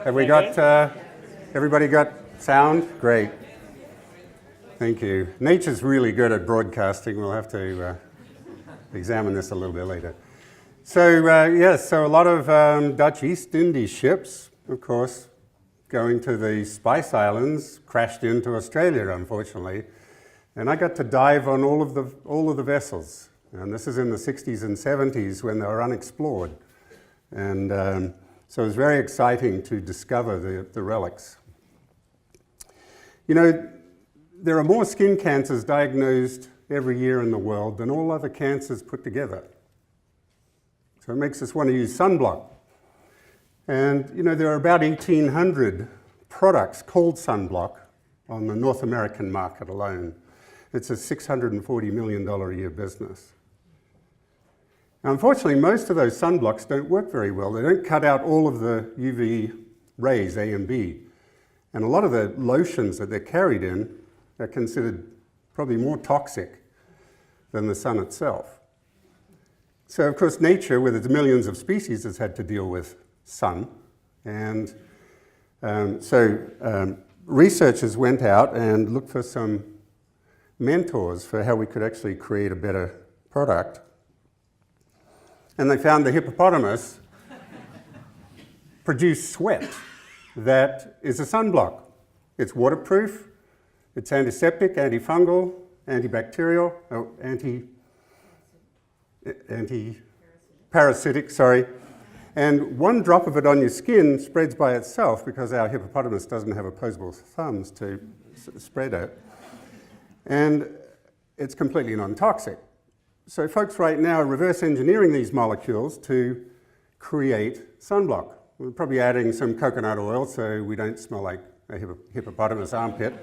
Have we got, everybody got sound? Great. Thank you. Nature's really good at broadcasting. We'll have to examine this a little bit later. So, yes, so a lot of Dutch East Indies ships, of course, going to the Spice Islands, crashed into Australia, unfortunately. And I got to dive on all of the vessels. And this is in the 60s and 70s when they were unexplored. And so it was very exciting to discover the relics. You know, there are more skin cancers diagnosed every year in the world than all other cancers put together. So it makes us want to use sunblock. And, you know, there are about 1,800 products called sunblock on the North American market alone. It's a $640 million a year business. Now, unfortunately, most of those sunblocks don't work very well. They don't cut out all of the UV rays, A and B. And a lot of the lotions that they're carried in are considered probably more toxic than the sun itself. So, of course, nature, with its millions of species, has had to deal with sun. And researchers went out and looked for some mentors for how we could actually create a better product. And they found the hippopotamus produced sweat that is a sunblock. It's waterproof, it's antiseptic, antifungal, antibacterial, anti-parasitic, sorry. And one drop of it on your skin spreads by itself because our hippopotamus doesn't have opposable thumbs to spread it. And it's completely non-toxic. So folks right now are reverse engineering these molecules to create sunblock. We're probably adding some coconut oil so we don't smell like a hippopotamus armpit.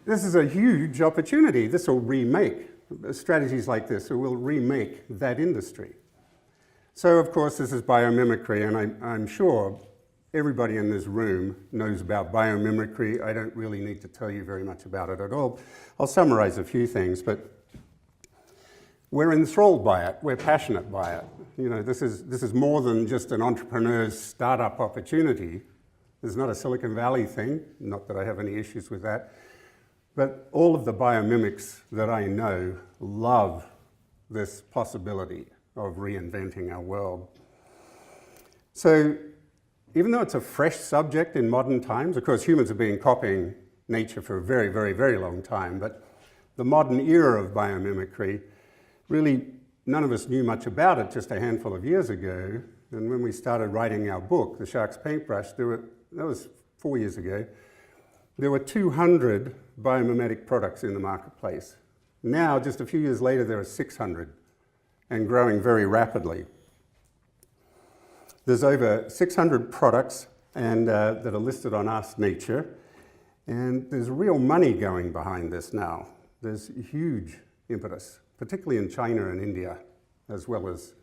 This is a huge opportunity. This will remake, strategies like this will remake that industry. So of course this is biomimicry, and I'm sure everybody in this room knows about biomimicry. I don't really need to tell you very much about it at all. I'll summarize a few things, but we're enthralled by it. We're passionate by it. You know, this is more than just an entrepreneur's startup opportunity. It's not a Silicon Valley thing, not that I have any issues with that. But all of the biomimics that I know love this possibility of reinventing our world. So even though it's a fresh subject in modern times, of course humans have been copying nature for a very, very, very long time, but the modern era of biomimicry, really, none of us knew much about it just a handful of years ago. And when we started writing our book, The Shark's Paintbrush, that was 4 years ago, there were 200 biomimetic products in the marketplace. Now, just a few years later, there are 600 and growing very rapidly. There's over 600 products and, that are listed on Ask Nature, and there's real money going behind this now. There's huge impetus, particularly in China and India, as well as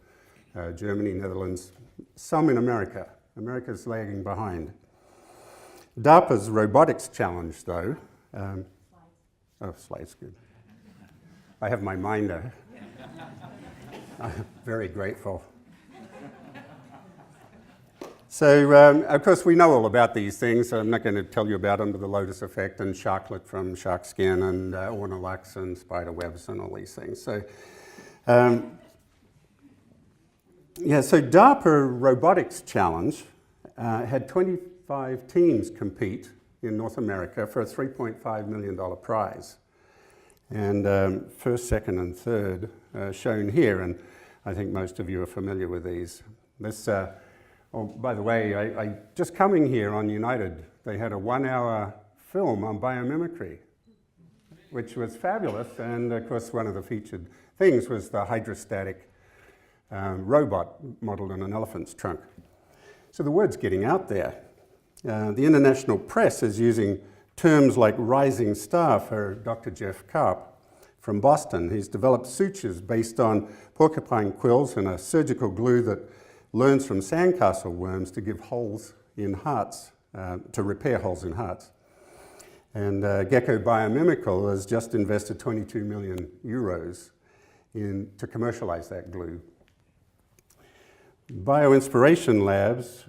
Germany, Netherlands, some in America. America's lagging behind. DARPA's robotics challenge, though, slides good. I have my minder. I'm very grateful. So, of course, we know all about these things. So I'm not going to tell you about them, but the lotus effect and sharklet from shark skin and ornolux and spider webs and all these things. So, so DARPA Robotics Challenge had 25 teams compete in North America for a $3.5 million prize. And first, second, and third shown here, and I think most of you are familiar with these. This, oh, by the way, I just coming here on United, they had a 1-hour film on biomimicry, which was fabulous, and of course one of the featured things was the hydrostatic robot modeled on an elephant's trunk. So the word's getting out there. The international press is using terms like rising star for Dr. Jeff Karp from Boston. He's developed sutures based on porcupine quills and a surgical glue that learns from sandcastle worms to give holes in hearts, to repair holes in hearts. And Gecko Biomimical has just invested 22 million euros to commercialize that glue. Bioinspiration Labs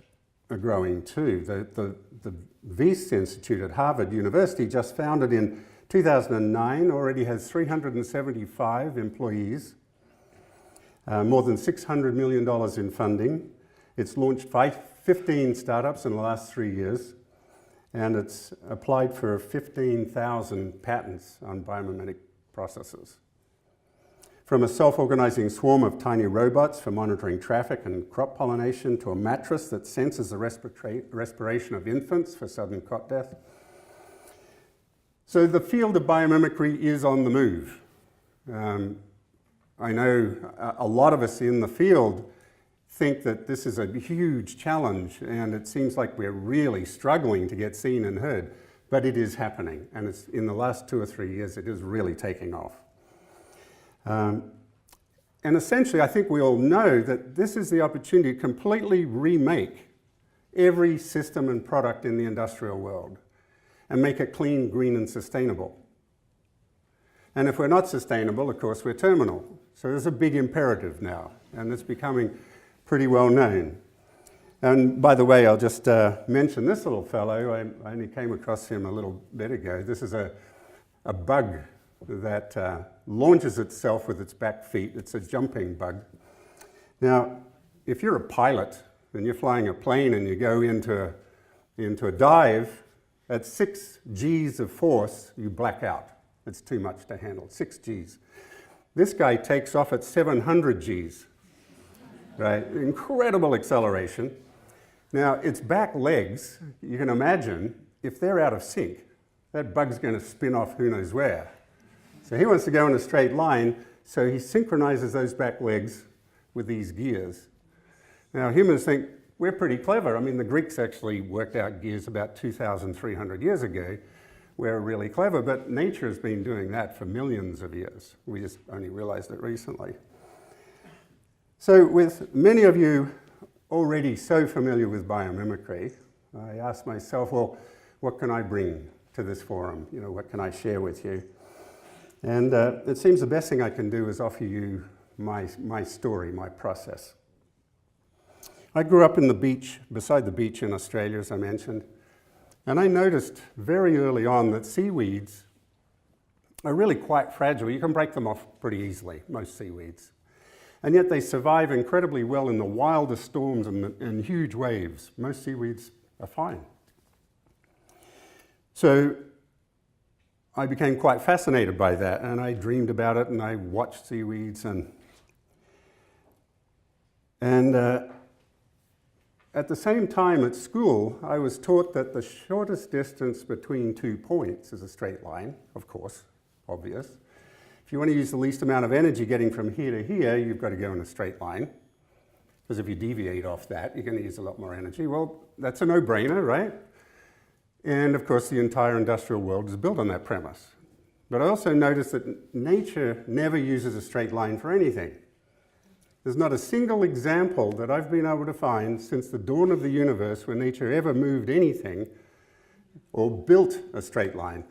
are growing too. The Wyss Institute at Harvard University, just founded in 2009, already has 375 employees, more than $600 million in funding. It's launched 15 startups in the last 3 years, and it's applied for 15,000 patents on biomimetic processes. From a self-organizing swarm of tiny robots for monitoring traffic and crop pollination to a mattress that senses the respiration of infants for sudden cot death. So the field of biomimicry is on the move. I know a lot of us in the field think that this is a huge challenge, and it seems like we're really struggling to get seen and heard, but it is happening, and it's in the last 2 or 3 years it is really taking off. And essentially, I think we all know that this is the opportunity to completely remake every system and product in the industrial world and make it clean, green, and sustainable. And if we're not sustainable, of course, we're terminal. So there's a big imperative now, and it's becoming pretty well known. And by the way, I'll just mention this little fellow. I only came across him a little bit ago. This is a bug that launches itself with its back feet. It's a jumping bug. Now, if you're a pilot and you're flying a plane and you go into a dive, at 6 Gs of force, you black out. It's too much to handle, 6 Gs. This guy takes off at 700 Gs, right? Incredible acceleration. Now, its back legs, you can imagine, if they're out of sync, that bug's going to spin off who knows where. So he wants to go in a straight line, so he synchronizes those back legs with these gears. Now, humans think we're pretty clever. I mean, the Greeks actually worked out gears about 2,300 years ago. We're really clever, but nature has been doing that for millions of years. We just only realized it recently. So with many of you already so familiar with biomimicry, I asked myself, well, what can I bring to this forum? You know, what can I share with you? And it seems the best thing I can do is offer you my story, my process. I grew up in the beach, beside the beach in Australia, as I mentioned, and I noticed very early on that seaweeds are really quite fragile. You can break them off pretty easily, most seaweeds. And yet they survive incredibly well in the wildest storms and huge waves. Most seaweeds are fine. So I became quite fascinated by that, and I dreamed about it, and I watched seaweeds, and at the same time at school, I was taught that the shortest distance between 2 points is a straight line, of course, obvious. If you want to use the least amount of energy getting from here to here, you've got to go in a straight line, because if you deviate off that, you're going to use a lot more energy. Well, that's a no-brainer, right? And of course, the entire industrial world is built on that premise. But I also noticed that nature never uses a straight line for anything. There's not a single example that I've been able to find since the dawn of the universe where nature ever moved anything or built a straight line.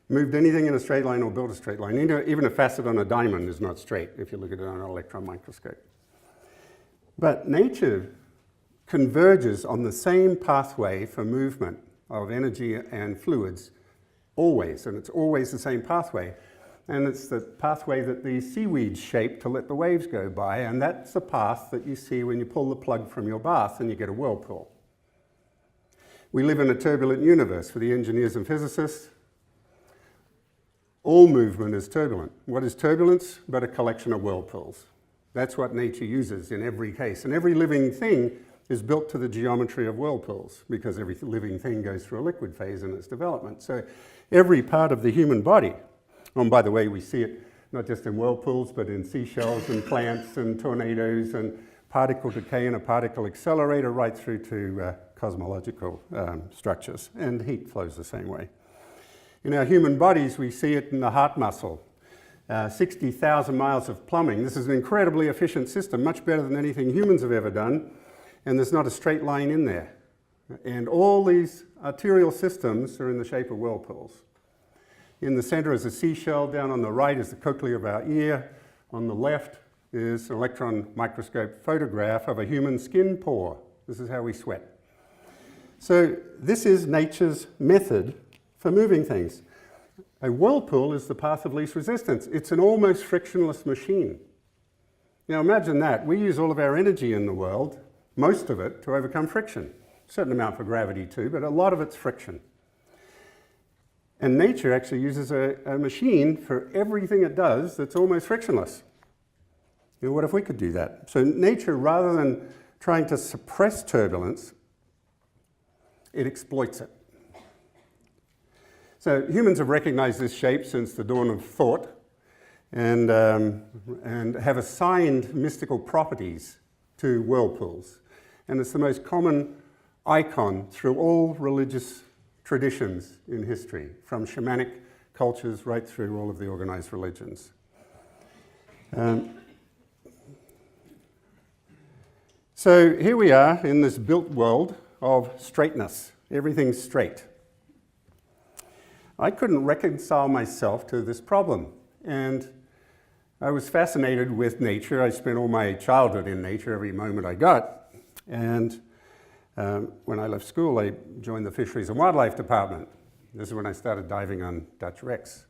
Moved anything in a straight line or built a straight line. Even a facet on a diamond is not straight if you look at it on an electron microscope. But nature converges on the same pathway for movement of energy and fluids, always, and it's always the same pathway. And it's the pathway that these seaweeds shape to let the waves go by, and that's the path that you see when you pull the plug from your bath and you get a whirlpool. We live in a turbulent universe. For the engineers and physicists, all movement is turbulent. What is turbulence but a collection of whirlpools? That's what nature uses in every case, and every living thing is built to the geometry of whirlpools because every living thing goes through a liquid phase in its development. So every part of the human body, and by the way, we see it not just in whirlpools, but in seashells and plants and tornadoes and particle decay and a particle accelerator right through to cosmological structures. And heat flows the same way. In our human bodies, we see it in the heart muscle. 60,000 miles of plumbing. This is an incredibly efficient system, much better than anything humans have ever done. And there's not a straight line in there. And all these arterial systems are in the shape of whirlpools. In the center is a seashell, down on the right is the cochlea of our ear, on the left is an electron microscope photograph of a human skin pore. This is how we sweat. So this is nature's method for moving things. A whirlpool is the path of least resistance. It's an almost frictionless machine. Now imagine that. We use all of our energy in the world, most of it, to overcome friction. A certain amount for gravity too, but a lot of it's friction. And nature actually uses a machine for everything it does that's almost frictionless. You know, what if we could do that? So nature, rather than trying to suppress turbulence, it exploits it. So humans have recognized this shape since the dawn of thought and have assigned mystical properties to whirlpools. And it's the most common icon through all religious traditions in history, from shamanic cultures right through all of the organized religions. So here we are in this built world of straightness. Everything's straight. I couldn't reconcile myself to this problem, and I was fascinated with nature. I spent all my childhood in nature, every moment I got, and when I left school, I joined the Fisheries and Wildlife Department. This is when I started diving on Dutch wrecks.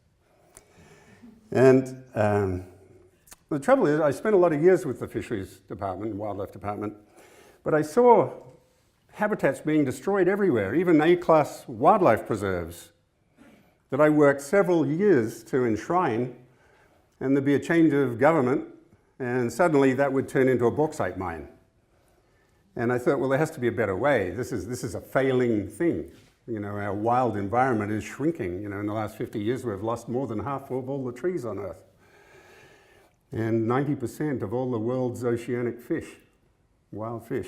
And the trouble is, I spent a lot of years with the Fisheries Department and Wildlife Department, but I saw habitats being destroyed everywhere, even A-class wildlife preserves that I worked several years to enshrine, and there'd be a change of government, and suddenly that would turn into a bauxite mine. And I thought, well, there has to be a better way. This is a failing thing. You know, our wild environment is shrinking. You know, in the last 50 years, we've lost more than half of all the trees on Earth. And 90% of all the world's oceanic fish, wild fish.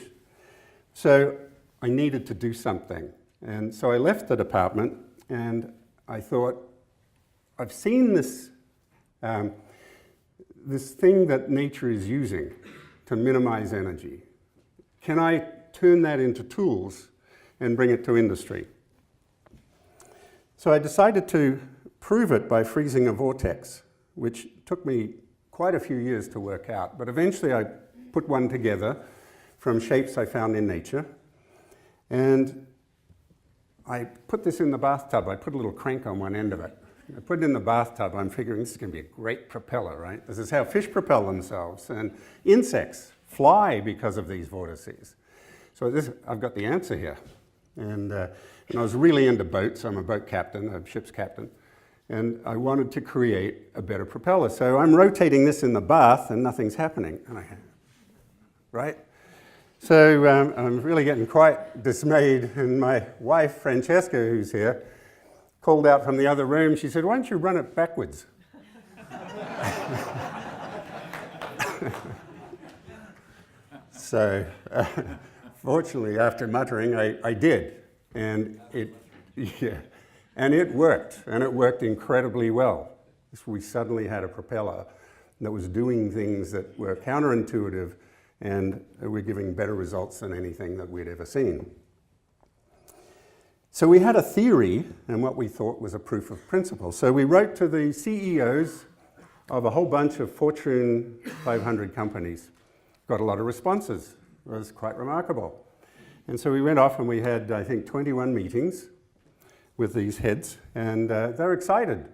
So I needed to do something. And so I left the department, and I thought, I've seen this, this thing that nature is using to minimize energy. Can I turn that into tools and bring it to industry? So I decided to prove it by freezing a vortex, which took me quite a few years to work out. But eventually I put one together from shapes I found in nature. And I put this in the bathtub. I put a little crank on one end of it. I put it in the bathtub. I'm figuring this is going to be a great propeller, right? This is how fish propel themselves. And insects fly because of these vortices. So I've got the answer here. And I was really into boats. I'm a boat captain, a ship's captain. And I wanted to create a better propeller. So I'm rotating this in the bath and nothing's happening. Right? So I'm really getting quite dismayed. And my wife, Francesca, who's here, called out from the other room. She said, "Why don't you run it backwards?" So fortunately, after muttering, I did. And it worked. And it worked incredibly well. We suddenly had a propeller that was doing things that were counterintuitive and were giving better results than anything that we'd ever seen. So we had a theory and what we thought was a proof of principle. So we wrote to the CEOs of a whole bunch of Fortune 500 companies. Got a lot of responses. It was quite remarkable. And so we went off and we had, I think, 21 meetings with these heads, and they were excited.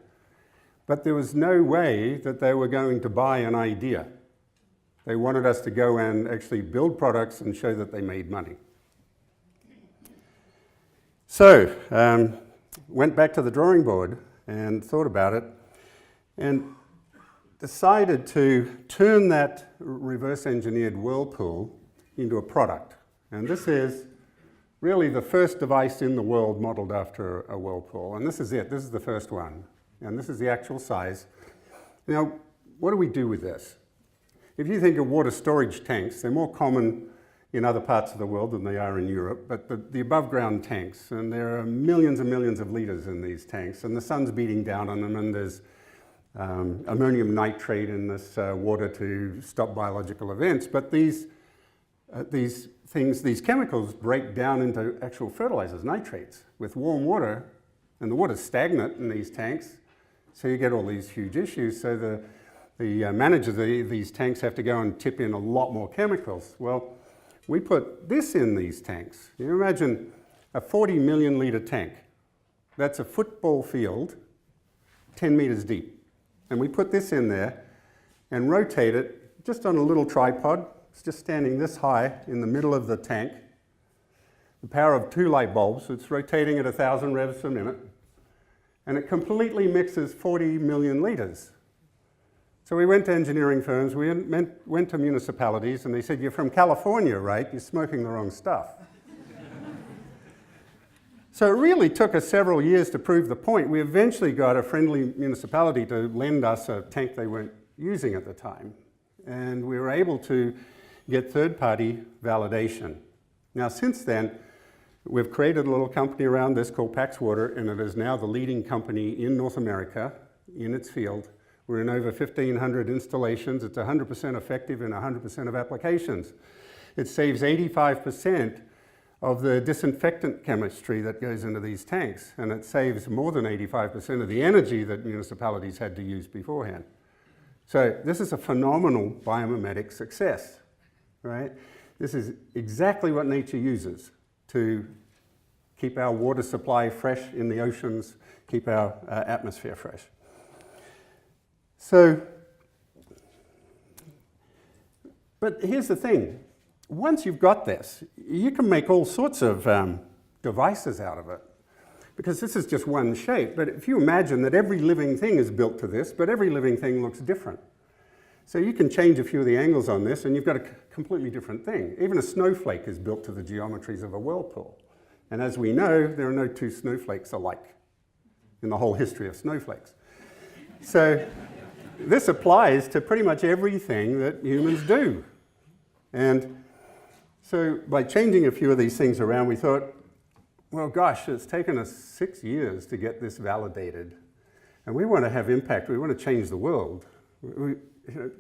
But there was no way that they were going to buy an idea. They wanted us to go and actually build products and show that they made money. So, went back to the drawing board and thought about it and decided to turn that reverse engineered whirlpool into a product. And this is really the first device in the world modeled after a whirlpool. And this is it. This is the first one. And this is the actual size. Now, what do we do with this? If you think of water storage tanks, they're more common in other parts of the world than they are in Europe, but the above ground tanks, and there are millions and millions of liters in these tanks, and the sun's beating down on them, and there's ammonium nitrate in this water to stop biological events. But these chemicals break down into actual fertilizers, nitrates, with warm water, and the water's stagnant in these tanks, so you get all these huge issues. So the managers of these tanks have to go and tip in a lot more chemicals. Well, we put this in these tanks. You imagine a 40 million litre tank. That's a football field, 10 metres deep. And we put this in there and rotate it just on a little tripod. It's just standing this high in the middle of the tank. The power of 2 light bulbs, it's rotating at 1,000 revs per minute. And it completely mixes 40 million litres. So we went to engineering firms, we went to municipalities, and they said, "You're from California, right? You're smoking the wrong stuff." So it really took us several years to prove the point. We eventually got a friendly municipality to lend us a tank they weren't using at the time. And we were able to get third-party validation. Now, since then, we've created a little company around this called Pax Water, and it is now the leading company in North America in its field. We're in over 1,500 installations. It's 100% effective in 100% of applications. It saves 85% of the disinfectant chemistry that goes into these tanks, and it saves more than 85% of the energy that municipalities had to use beforehand. So this is a phenomenal biomimetic success, right? This is exactly what nature uses to keep our water supply fresh in the oceans, keep our atmosphere fresh. So, but here's the thing. Once you've got this, you can make all sorts of devices out of it, because this is just one shape. But if you imagine that every living thing is built to this, but every living thing looks different. So you can change a few of the angles on this and you've got a completely different thing. Even a snowflake is built to the geometries of a whirlpool. And as we know, there are no 2 snowflakes alike in the whole history of snowflakes. So this applies to pretty much everything that humans do. And so by changing a few of these things around, we thought, well, gosh, it's taken us 6 years to get this validated. And we want to have impact. We want to change the world.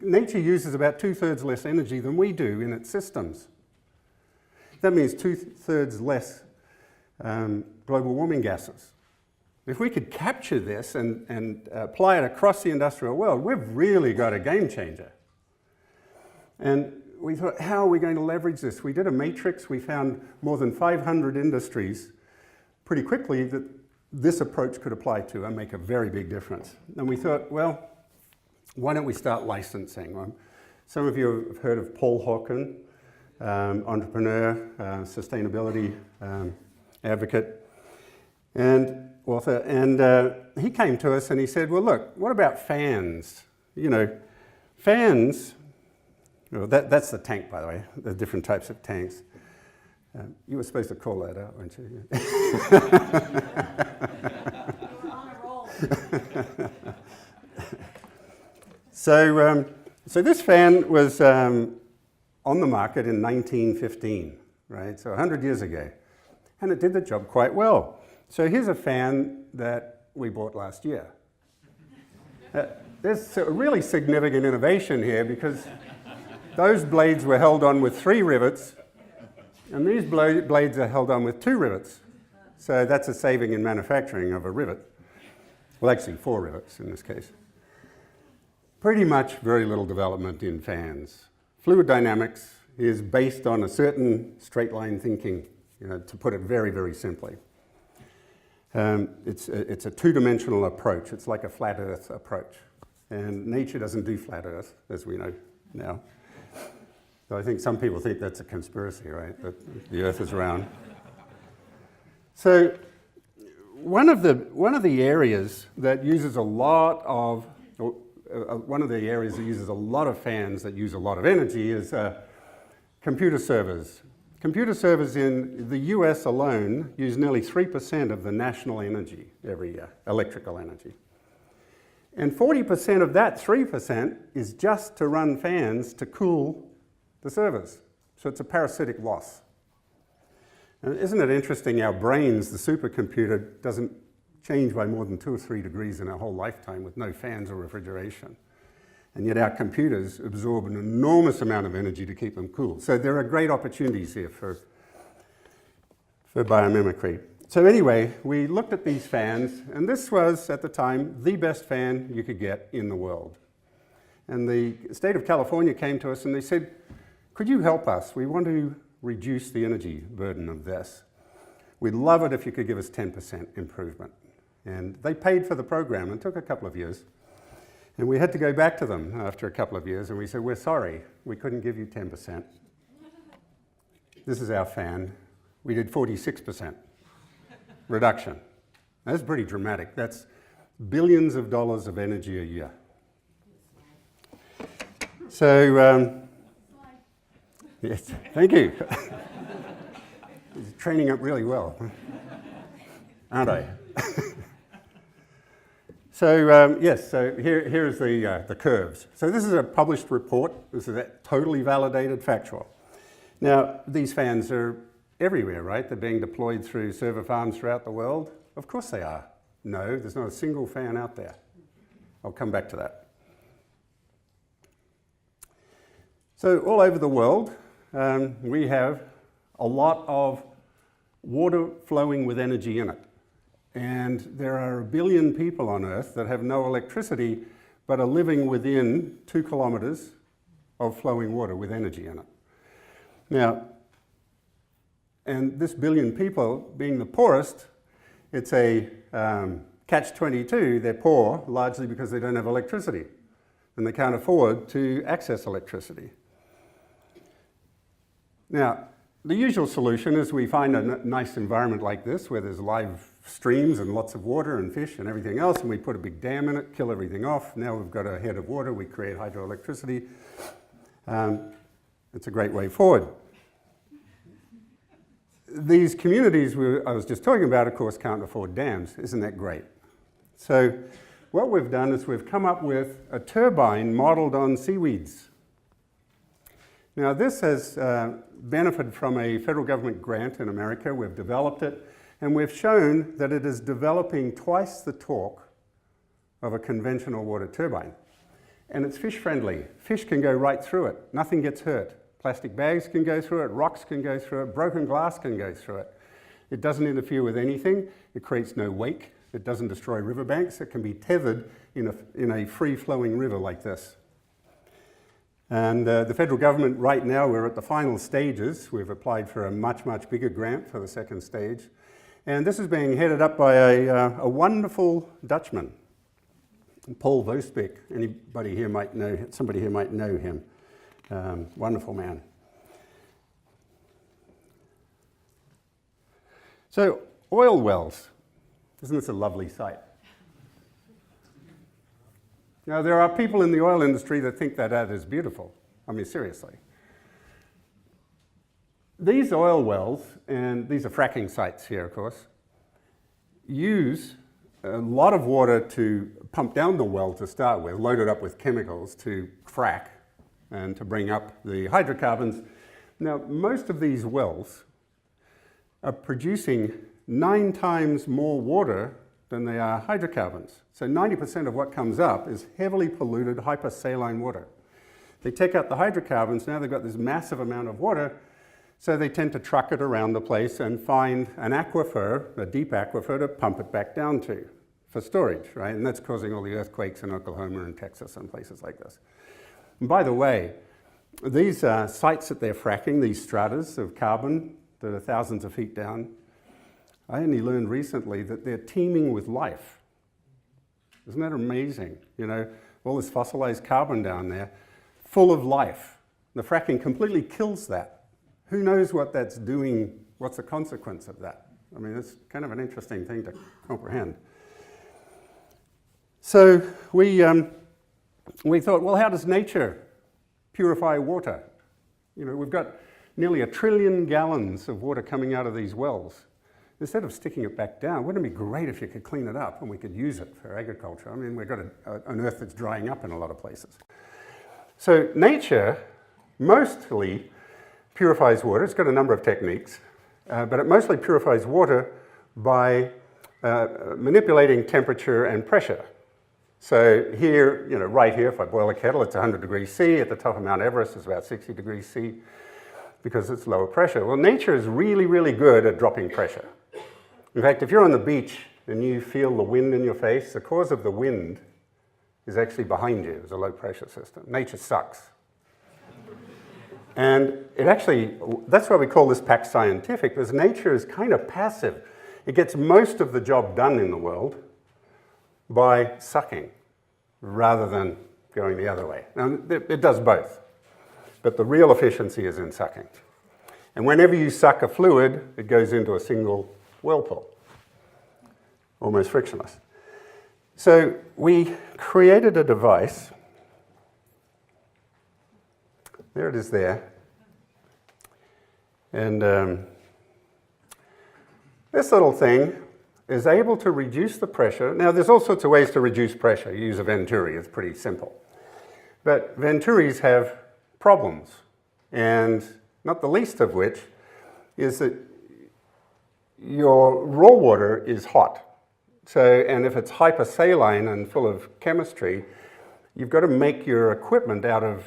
Nature uses about 2/3 less energy than we do in its systems. That means 2/3 less global warming gases. If we could capture this and apply it across the industrial world, we've really got a game changer. And we thought, how are we going to leverage this? We did a matrix. We found more than 500 industries pretty quickly that this approach could apply to and make a very big difference. And we thought, well, why don't we start licensing? Some of you have heard of Paul Hawken, entrepreneur, sustainability advocate, and author. And he came to us and he said, well, look, what about fans? You know, fans, well, that's the tank, by the way, the different types of tanks. You were supposed to call that out, weren't you? You were on a roll. So this fan was on the market in 1915, right? So 100 years ago. And it did the job quite well. So here's a fan that we bought last year. There's a really significant innovation here because those blades were held on with 3 rivets, and these blades are held on with 2 rivets. So that's a saving in manufacturing of a rivet. Well, actually 4 rivets in this case. Pretty much very little development in fans. Fluid dynamics is based on a certain straight line thinking, to put it very, very simply. It's a 2-dimensional approach. It's like a flat Earth approach. And nature doesn't do flat Earth, as we know now. So I think some people think that's a conspiracy, right? That the Earth is round. So one of the areas that uses a lot of fans that use a lot of energy is computer servers. Computer servers in the US alone use nearly 3% of the national energy every year, electrical energy. And 40% of that 3% is just to run fans to cool the servers. So it's a parasitic loss. And isn't it interesting, our brains, the supercomputer, doesn't change by more than 2 or 3 degrees in our whole lifetime with no fans or refrigeration. And yet our computers absorb an enormous amount of energy to keep them cool. So there are great opportunities here for biomimicry. So anyway, we looked at these fans, and this was, at the time, the best fan you could get in the world. And the state of California came to us and they said, could you help us? We want to reduce the energy burden of this. We'd love it if you could give us 10% improvement. And they paid for the program and took a couple of years. And we had to go back to them after a couple of years and we said, we're sorry, we couldn't give you 10%. This is our fan. We did 46% reduction. That's pretty dramatic. That's billions of dollars of energy a year. So, yes, thank you. He's training up really well, aren't I? So, yes, so here's the curves. So this is a published report. This is a totally validated factual. Now, these fans are everywhere, right? They're being deployed through server farms throughout the world. Of course they are. No, there's not a single fan out there. I'll come back to that. So all over the world, we have a lot of water flowing with energy in it. And there are 1 billion people on Earth that have no electricity, but are living within 2 kilometers of flowing water with energy in it. Now, and this 1 billion people being the poorest, it's a catch-22. They're poor largely because they don't have electricity and they can't afford to access electricity. Now, the usual solution is we find a nice environment like this where there's live streams and lots of water and fish and everything else, and we put a big dam in it, kill everything off. Now we've got a head of water, we create hydroelectricity. It's a great way forward. These communities I was just talking about, of course, can't afford dams. Isn't that great? So what we've done is we've come up with a turbine modeled on seaweeds. Now this has benefited from a federal government grant in America. We've developed it, and we've shown that it is developing twice the torque of a conventional water turbine. And it's fish friendly. Fish can go right through it. Nothing gets hurt. Plastic bags can go through it, rocks can go through it, broken glass can go through it. It doesn't interfere with anything. It creates no wake. It doesn't destroy riverbanks. It can be tethered in a free-flowing river like this. And the federal government, right now, we're at the final stages. We've applied for a much, much bigger grant for the second stage. And this is being headed up by a wonderful Dutchman, Paul Vospik. Anybody here might know, somebody here might know him. Wonderful man. So, oil wells. Isn't this a lovely sight? Now, there are people in the oil industry that think that is beautiful. I mean, seriously. These oil wells, and these are fracking sites here, of course, use a lot of water to pump down the well to start with, load it up with chemicals to frack and to bring up the hydrocarbons. Now, most of these wells are producing 9 times more water than they are hydrocarbons. So 90% of what comes up is heavily polluted hypersaline water. They take out the hydrocarbons, now they've got this massive amount of water, so they tend to truck it around the place and find an aquifer, a deep aquifer, to pump it back down to for storage, right? And that's causing all the earthquakes in Oklahoma and Texas and places like this. And by the way, these sites that they're fracking, these stratas of carbon that are thousands of feet down, I only learned recently that they're teeming with life. Isn't that amazing? You know, all this fossilized carbon down there, full of life. The fracking completely kills that. Who knows what that's doing, what's the consequence of that? I mean, it's kind of an interesting thing to comprehend. So we thought, well, how does nature purify water? You know, we've got nearly 1 trillion gallons of water coming out of these wells. Instead of sticking it back down, wouldn't it be great if you could clean it up and we could use it for agriculture? I mean, we've got an earth that's drying up in a lot of places. So nature mostly purifies water. It's got a number of techniques, but it mostly purifies water by manipulating temperature and pressure. So here, you know, right here, if I boil a kettle, it's 100 degrees C. At the top of Mount Everest, it's about 60 degrees C because it's lower pressure. Well, nature is really, really good at dropping pressure. In fact, if you're on the beach and you feel the wind in your face, the cause of the wind is actually behind you. It's a low pressure system. Nature sucks. And it actually, that's why we call this pack scientific, because nature is kind of passive. It gets most of the job done in the world by sucking rather than going the other way. Now, it does both, but the real efficiency is in sucking. And whenever you suck a fluid, it goes into a single whirlpool, almost frictionless. So we created a device. There it is there. And this little thing is able to reduce the pressure. Now, there's all sorts of ways to reduce pressure. You use a Venturi, it's pretty simple. But Venturis have problems, and not the least of which is that your raw water is hot. So, and if it's hypersaline and full of chemistry, you've got to make your equipment out of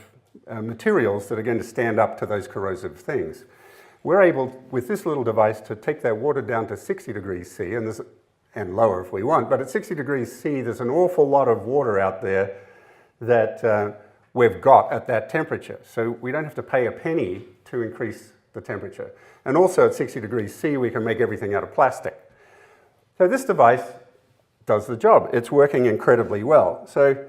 materials that are going to stand up to those corrosive things. We're able, with this little device, to take that water down to 60 degrees C, and lower if we want, but at 60 degrees C, there's an awful lot of water out there that we've got at that temperature. So we don't have to pay a penny to increase the temperature. And also at 60 degrees C, we can make everything out of plastic. So this device does the job. It's working incredibly well. So,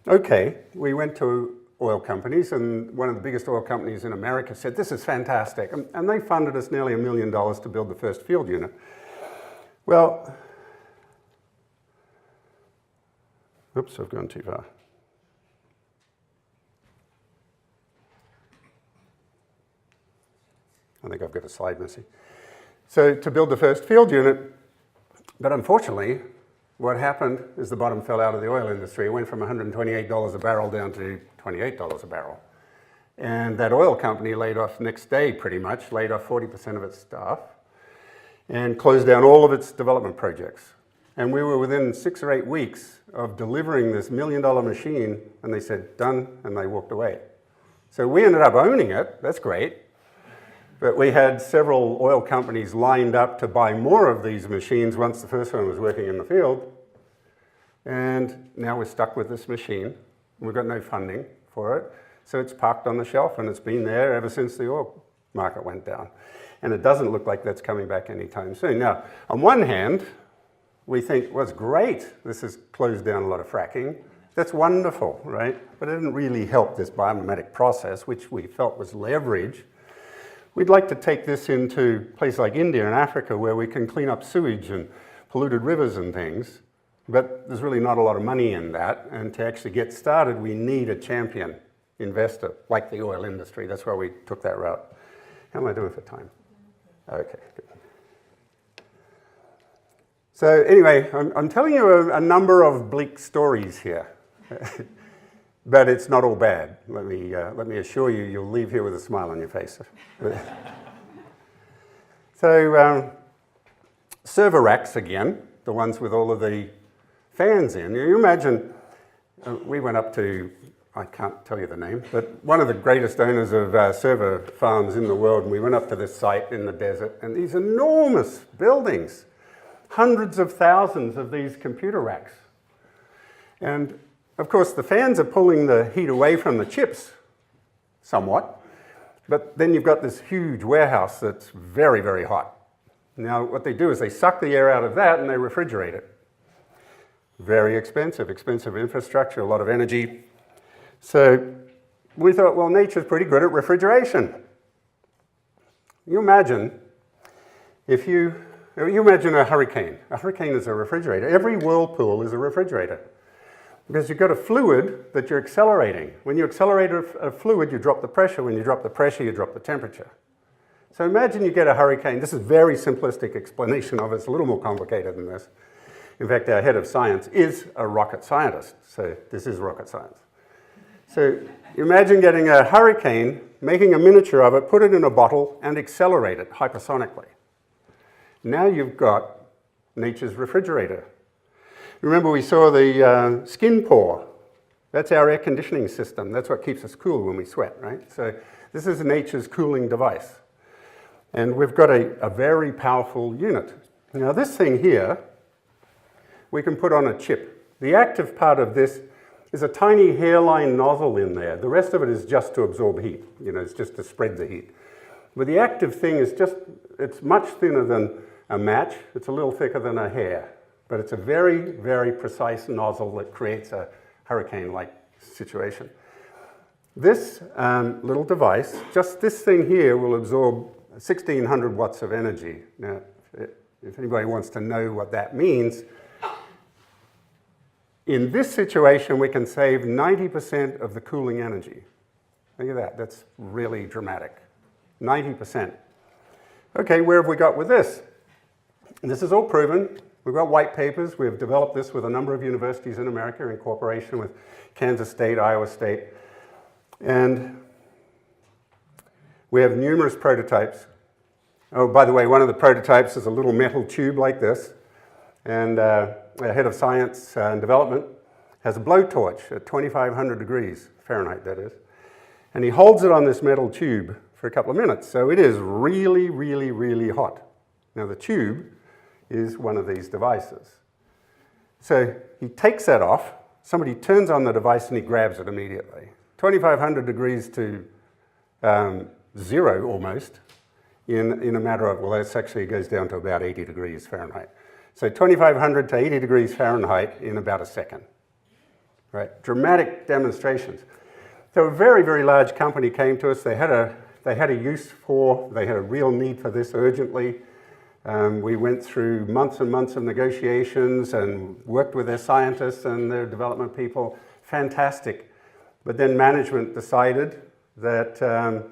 okay, we went to oil companies, and one of the biggest oil companies in America said, this is fantastic. And they funded us nearly $1 million to build the first field unit. Well, oops, I've gone too far. I think I've got a slide missing. So to build the first field unit, but unfortunately, what happened is the bottom fell out of the oil industry. It went from $128 a barrel down to $28 a barrel. And that oil company laid off next day, pretty much, laid off 40% of its staff and closed down all of its development projects. And we were within 6 or 8 weeks of delivering this $1 million machine, and they said, done, and they walked away. So we ended up owning it. That's great. But we had several oil companies lined up to buy more of these machines once the first one was working in the field. And now we're stuck with this machine. We've got no funding for it. So it's parked on the shelf, and it's been there ever since the oil market went down. And it doesn't look like that's coming back anytime soon. Now, on one hand, we think, well, it's great. This has closed down a lot of fracking. That's wonderful, right? But it didn't really help this biomimetic process, which we felt was leverage. We'd like to take this into places like India and Africa where we can clean up sewage and polluted rivers and things, but there's really not a lot of money in that, and to actually get started, we need a champion investor, like the oil industry. That's why we took that route. How am I doing for time? Okay, good. So anyway, I'm telling you a number of bleak stories here. But it's not all bad. Let me assure you, you'll leave here with a smile on your face. So, server racks again, the ones with all of the fans in. You imagine, we went up to, I can't tell you the name, but one of the greatest owners of server farms in the world, and we went up to this site in the desert, and these enormous buildings, hundreds of thousands of these computer racks. And of course, the fans are pulling the heat away from the chips somewhat, but then you've got this huge warehouse that's very, very hot. Now, what they do is they suck the air out of that and they refrigerate it. Very expensive infrastructure, a lot of energy. So we thought, well, nature's pretty good at refrigeration. You imagine if you imagine a hurricane. A hurricane is a refrigerator. Every whirlpool is a refrigerator. Because you've got a fluid that you're accelerating. When you accelerate a fluid, you drop the pressure. When you drop the pressure, you drop the temperature. So imagine you get a hurricane. This is a very simplistic explanation of it. It's a little more complicated than this. In fact, our head of science is a rocket scientist. So this is rocket science. So imagine getting a hurricane, making a miniature of it, put it in a bottle, and accelerate it hypersonically. Now you've got nature's refrigerator. Remember, we saw the skin pore. That's our air conditioning system. That's what keeps us cool when we sweat, right? So this is nature's cooling device. And we've got a very powerful unit. Now this thing here, we can put on a chip. The active part of this is a tiny hairline nozzle in there. The rest of it is just to absorb heat. You know, it's just to spread the heat. But the active thing is just, it's much thinner than a match. It's a little thicker than a hair. But it's a very, very precise nozzle that creates a hurricane-like situation. This little device, just this thing here, will absorb 1,600 watts of energy. Now, if anybody wants to know what that means, in this situation, we can save 90% of the cooling energy. Look at that, that's really dramatic. 90%. Okay, where have we got with this? And this is all proven. We've got white papers. We've developed this with a number of universities in America in cooperation with Kansas State, Iowa State. And we have numerous prototypes. Oh, by the way, one of the prototypes is a little metal tube like this. And our head of science and development has a blowtorch at 2,500 degrees Fahrenheit, that is. And he holds it on this metal tube for a couple of minutes. So it is really, really, really hot. Now the tube is one of these devices. So he takes that off, somebody turns on the device and he grabs it immediately. 2,500 degrees to 0 almost in a matter of, well, that's actually goes down to about 80 degrees Fahrenheit. So 2,500 to 80 degrees Fahrenheit in about a second. Right? Dramatic demonstrations. So a very, very large company came to us. They had a real need for this urgently. We went through months and months of negotiations and worked with their scientists and their development people. Fantastic. But then management decided that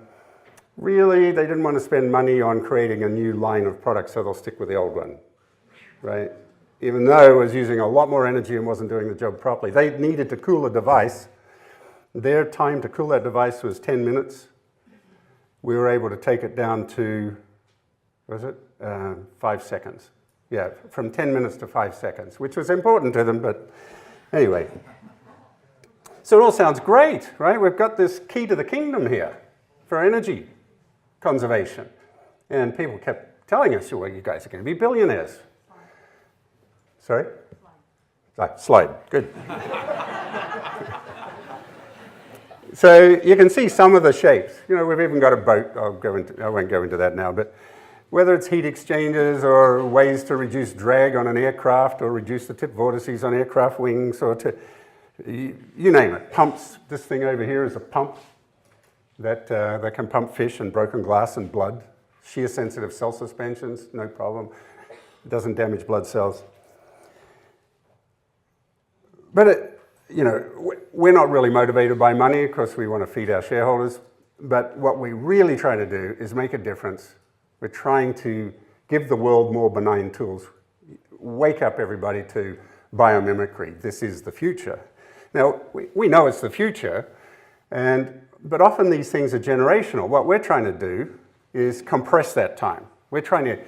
really they didn't want to spend money on creating a new line of products, so they'll stick with the old one, right? Even though it was using a lot more energy and wasn't doing the job properly. They needed to cool a device. Their time to cool that device was 10 minutes. We were able to take it down to, was it? 5 seconds. Yeah, from 10 minutes to 5 seconds, which was important to them, but anyway. So it all sounds great, right? We've got this key to the kingdom here for energy conservation. And people kept telling us, well, you guys are going to be billionaires. Sorry? Slide. Good. So you can see some of the shapes. You know, we've even got a boat. I won't go into that now, but whether it's heat exchangers or ways to reduce drag on an aircraft or reduce the tip vortices on aircraft wings or to, you name it, pumps. This thing over here is a pump that can pump fish and broken glass and blood. Shear sensitive cell suspensions, no problem. It doesn't damage blood cells. But we're not really motivated by money. Of course, we want to feed our shareholders. But what we really try to do is make a difference. We're trying to give the world more benign tools. Wake up everybody to biomimicry. This is the future. Now, we know it's the future, but often these things are generational. What we're trying to do is compress that time. We're trying to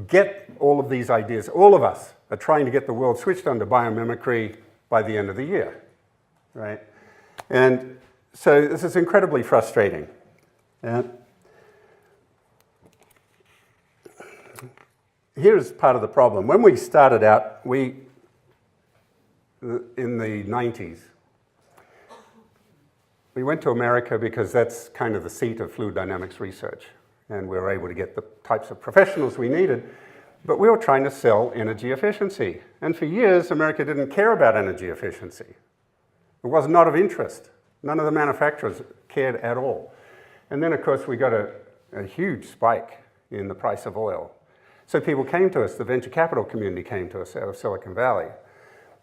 get all of these ideas. All of us are trying to get the world switched on to biomimicry by the end of the year, right? And so this is incredibly frustrating. And here's part of the problem. When we started out, in the 90s, we went to America because that's kind of the seat of fluid dynamics research. And we were able to get the types of professionals we needed. But we were trying to sell energy efficiency. And for years, America didn't care about energy efficiency. It was not of interest. None of the manufacturers cared at all. And then, of course, we got a huge spike in the price of oil. So people came to us, the venture capital community came to us out of Silicon Valley.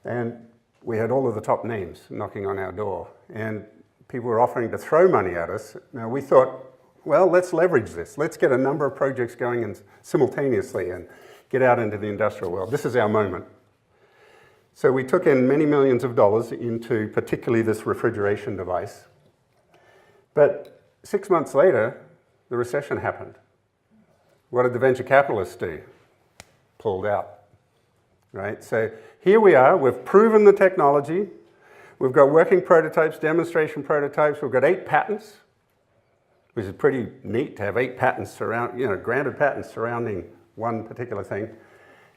And we had all of the top names knocking on our door. And people were offering to throw money at us. Now, we thought, well, let's leverage this. Let's get a number of projects going simultaneously and get out into the industrial world. This is our moment. So we took in many millions of dollars into particularly this refrigeration device. But 6 months later, the recession happened. What did the venture capitalists do? Pulled out, right? So here we are. We've proven the technology. We've got working prototypes, demonstration prototypes. We've got 8 patents, which is pretty neat to have 8 patents granted patents surrounding one particular thing,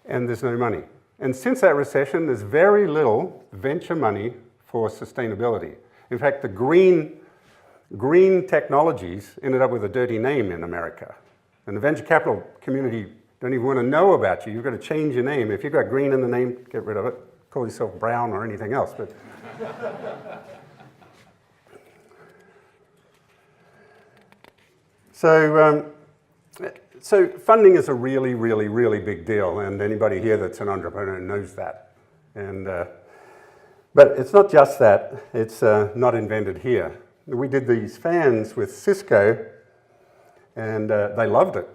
and there's no money. And since that recession, there's very little venture money for sustainability. In fact, the green technologies ended up with a dirty name in America. And the venture capital community don't even want to know about you. You've got to change your name. If you've got green in the name, get rid of it. Call yourself brown or anything else. But So funding is a really, really, really big deal, and anybody here that's an entrepreneur knows that. But it's not just that. It's not invented here. We did these fans with Cisco, and they loved it.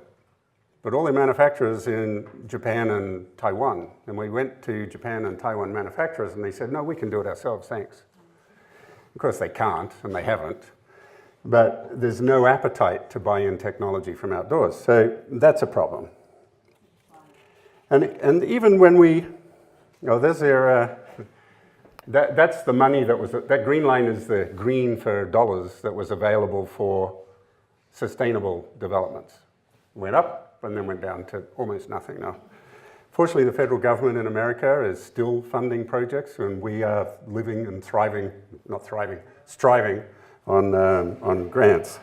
But all their manufacturers in Japan and Taiwan, and we went to Japan and Taiwan manufacturers, and they said, no, we can do it ourselves, thanks. Of course, they can't, and they haven't. But there's no appetite to buy in technology from outdoors. So that's a problem. And even when we, there's their, that's the money that was, that green line is the green for dollars that was available for sustainable developments. Went up and then went down to almost nothing now. Fortunately, the federal government in America is still funding projects, and we are living and thriving, not thriving, striving on grants.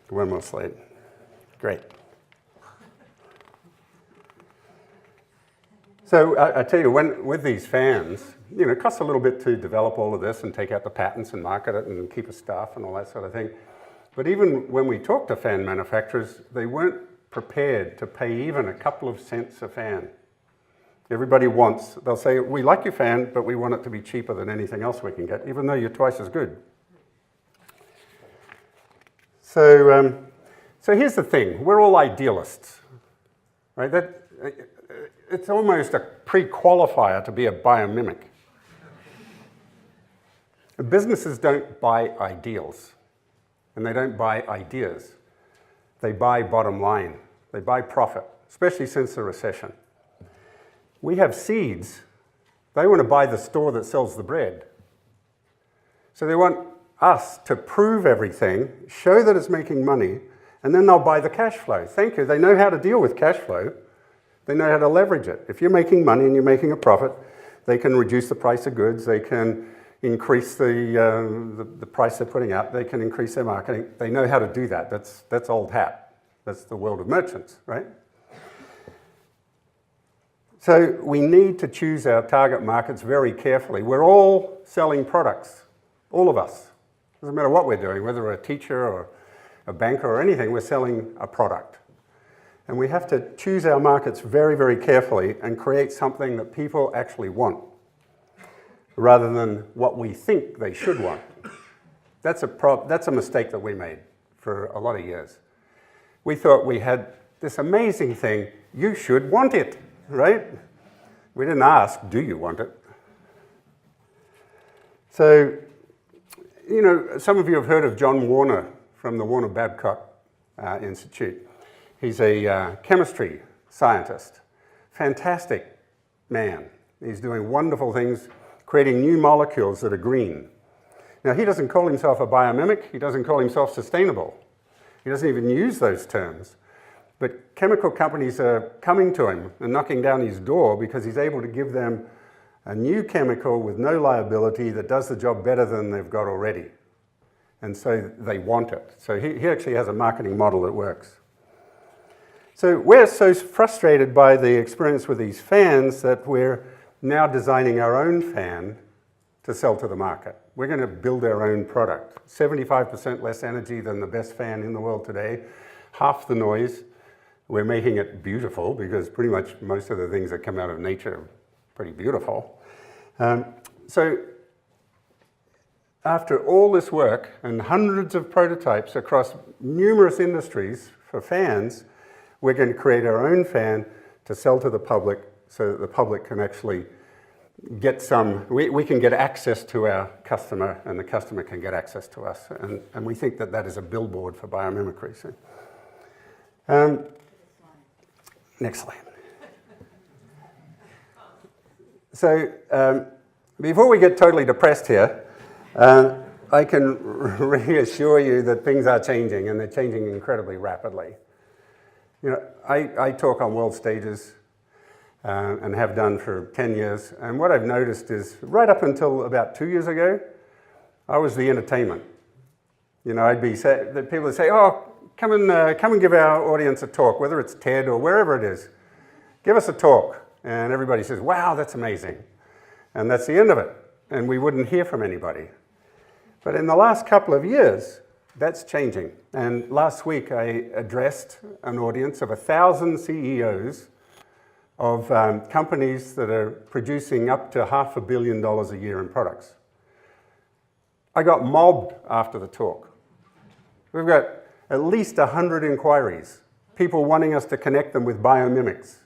One more slide. Great. So I tell you, with these fans, it costs a little bit to develop all of this and take out the patents and market it and keep a staff and all that sort of thing. But even when we talk to fan manufacturers, they weren't prepared to pay even a couple of cents a fan. Everybody wants, they'll say, we like your fan, but we want it to be cheaper than anything else we can get, even though you're twice as good. So here's the thing, we're all idealists, right? It's almost a pre-qualifier to be a biomimic. Businesses don't buy ideals, and they don't buy ideas. They buy bottom line. They buy profit, especially since the recession. We have seeds. They want to buy the store that sells the bread. So they want us to prove everything, show that it's making money, and then they'll buy the cash flow. Thank you. They know how to deal with cash flow. They know how to leverage it. If you're making money and you're making a profit, they can reduce the price of goods. They can increase the price they're putting out. They can increase their marketing. They know how to do that. That's old hat. That's the world of merchants, right? So we need to choose our target markets very carefully. We're all selling products, all of us. Doesn't matter what we're doing, whether we're a teacher or a banker or anything, we're selling a product. And we have to choose our markets very, very carefully and create something that people actually want, rather than what we think they should want. That's a mistake that we made for a lot of years. We thought we had this amazing thing, you should want it, right? We didn't ask, do you want it? So, some of you have heard of John Warner from the Warner Babcock Institute. He's a chemistry scientist, fantastic man. He's doing wonderful things, creating new molecules that are green. Now, he doesn't call himself a biomimic. He doesn't call himself sustainable. He doesn't even use those terms. But chemical companies are coming to him and knocking down his door because he's able to give them a new chemical with no liability that does the job better than they've got already. And so they want it. So he actually has a marketing model that works. So we're so frustrated by the experience with these fans that we're now designing our own fan to sell to the market. We're going to build our own product. 75% less energy than the best fan in the world today, half the noise. We're making it beautiful because pretty much most of the things that come out of nature are pretty beautiful. So after all this work and hundreds of prototypes across numerous industries for fans, we're going to create our own fan to sell to the public so that the public can actually get we can get access to our customer and the customer can get access to us. And we think that that is a billboard for biomimicry. So, next slide. So before we get totally depressed here, I can reassure you that things are changing and they're changing incredibly rapidly. I talk on world stages and have done for 10 years. And what I've noticed is right up until about 2 years ago, I was the entertainment. You know, the people would say, oh, come and give our audience a talk, whether it's TED or wherever it is. Give us a talk. And everybody says, wow, that's amazing. And that's the end of it. And we wouldn't hear from anybody. But in the last couple of years, that's changing. And last week I addressed an audience of 1,000 CEOs of companies that are producing up to $500 million a year in products. I got mobbed after the talk. We've got at least 100 inquiries, people wanting us to connect them with biomimics.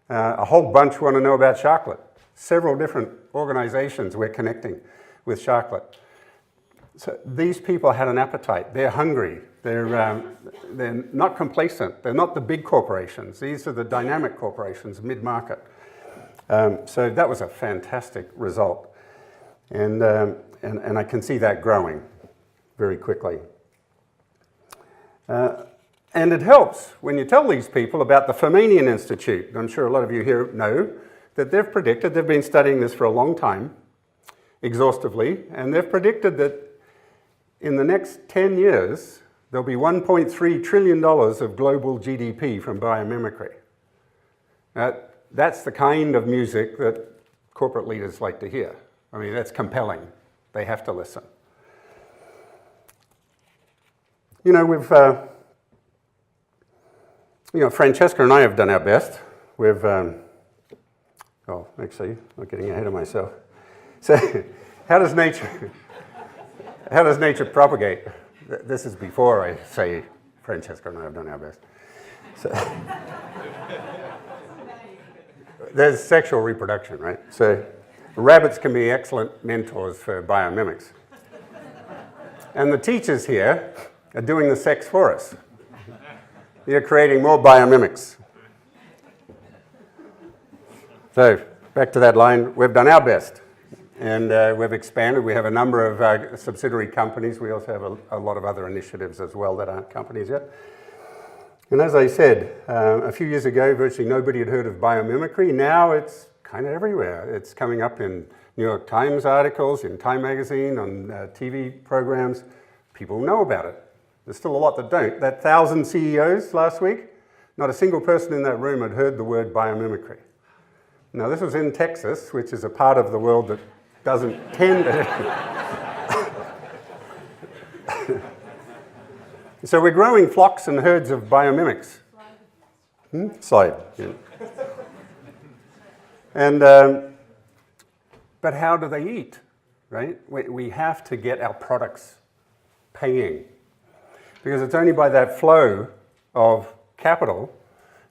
A whole bunch want to know about Sharklet. Several different organizations we're connecting with Sharklet. So these people had an appetite. They're hungry. They're not complacent. They're not the big corporations. These are the dynamic corporations, mid-market. So that was a fantastic result. And I can see that growing very quickly. And it helps when you tell these people about the Harman Institute. I'm sure a lot of you here know that they've been studying this for a long time, exhaustively, and they've predicted that in the next 10 years, there'll be $1.3 trillion of global GDP from biomimicry. That's the kind of music that corporate leaders like to hear. I mean, that's compelling. They have to listen. You know, Francesca and I have done our best. Actually, I'm getting ahead of myself. So, how does nature propagate? This is before I say Francesca and I have done our best. So, there's sexual reproduction, right? So, rabbits can be excellent mentors for biomimics. And the teachers here are doing the sex for us. You're creating more biomimics. So, back to that line, we've done our best. And we've expanded. We have a number of subsidiary companies. We also have a lot of other initiatives as well that aren't companies yet. And as I said, a few years ago, virtually nobody had heard of biomimicry. Now it's kind of everywhere. It's coming up in New York Times articles, in Time magazine, on TV programs. People know about it. There's still a lot that don't. That 1,000 CEOs last week, not a single person in that room had heard the word biomimicry. Now, this was in Texas, which is a part of the world that doesn't tend to... So we're growing flocks and herds of biomimics. Slide. Yeah. And, but how do they eat, right? We have to get our products paying. Because it's only by that flow of capital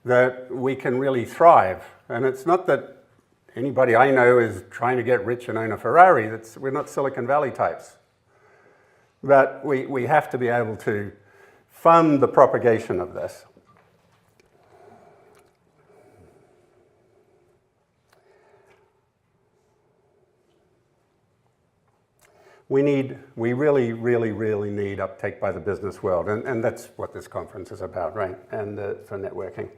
that we can really thrive. And it's not that anybody I know is trying to get rich and own a Ferrari. We're not Silicon Valley types. But we have to be able to fund the propagation of this. We really, really, really need uptake by the business world, and that's what this conference is about, right? And for networking.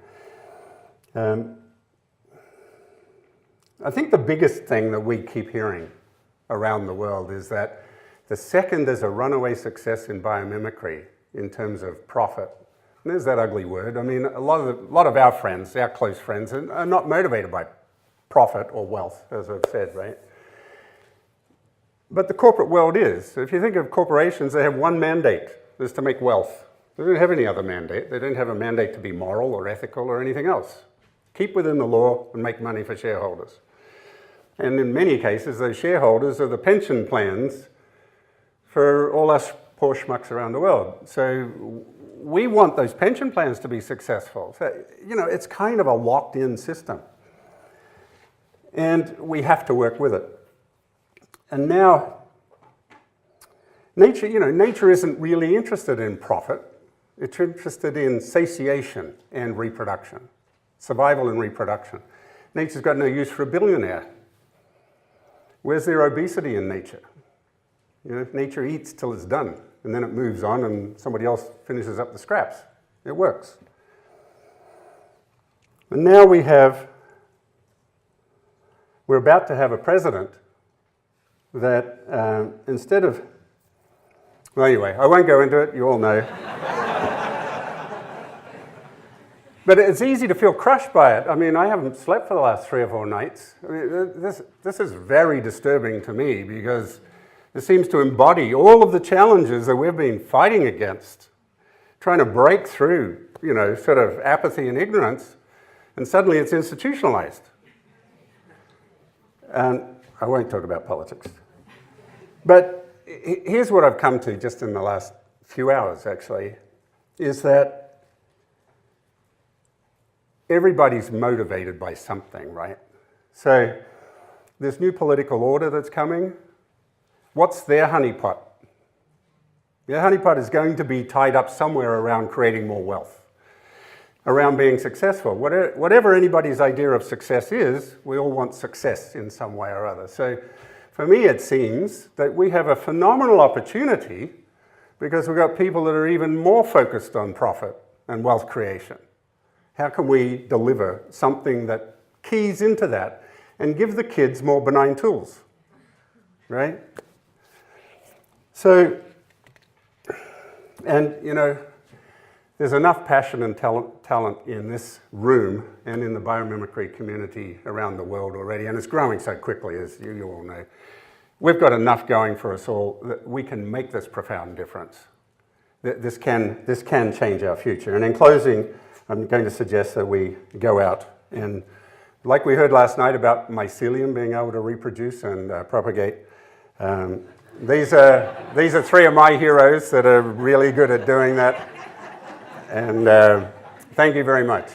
I think the biggest thing that we keep hearing around the world is that the second there's a runaway success in biomimicry in terms of profit, and there's that ugly word. I mean, a lot of our friends, our close friends, are not motivated by profit or wealth, as I've said, right? But the corporate world is. So if you think of corporations, they have one mandate, is to make wealth. They don't have any other mandate. They don't have a mandate to be moral or ethical or anything else. Keep within the law and make money for shareholders. And in many cases, those shareholders are the pension plans for all us poor schmucks around the world. So we want those pension plans to be successful. So, you know, it's kind of a locked-in system. And we have to work with it. And now, nature isn't really interested in profit. It's interested in satiation and reproduction, survival and reproduction. Nature's got no use for a billionaire. Where's there obesity in nature? You know, nature eats till it's done, and then it moves on and somebody else finishes up the scraps. It works. And now we have we're about to have a president that instead of, well, anyway, I won't go into it, you all know. But it's easy to feel crushed by it. I mean, I haven't slept for the last 3 or 4 nights. I mean, this is very disturbing to me because it seems to embody all of the challenges that we've been fighting against, trying to break through, sort of apathy and ignorance, and suddenly it's institutionalized. And I won't talk about politics. But here's what I've come to just in the last few hours, actually, is that everybody's motivated by something, right? So this new political order that's coming, what's their honeypot? Their honeypot is going to be tied up somewhere around creating more wealth, around being successful. Whatever anybody's idea of success is, we all want success in some way or other. So for me, it seems that we have a phenomenal opportunity because we've got people that are even more focused on profit and wealth creation. How can we deliver something that keys into that and give the kids more benign tools, right? So, and there's enough passion and talent in this room and in the biomimicry community around the world already, and it's growing so quickly, as you all know. We've got enough going for us all that we can make this profound difference. This can change our future. And in closing, I'm going to suggest that we go out and, like we heard last night about mycelium being able to reproduce and propagate, these are 3 of my heroes that are really good at doing that. And thank you very much.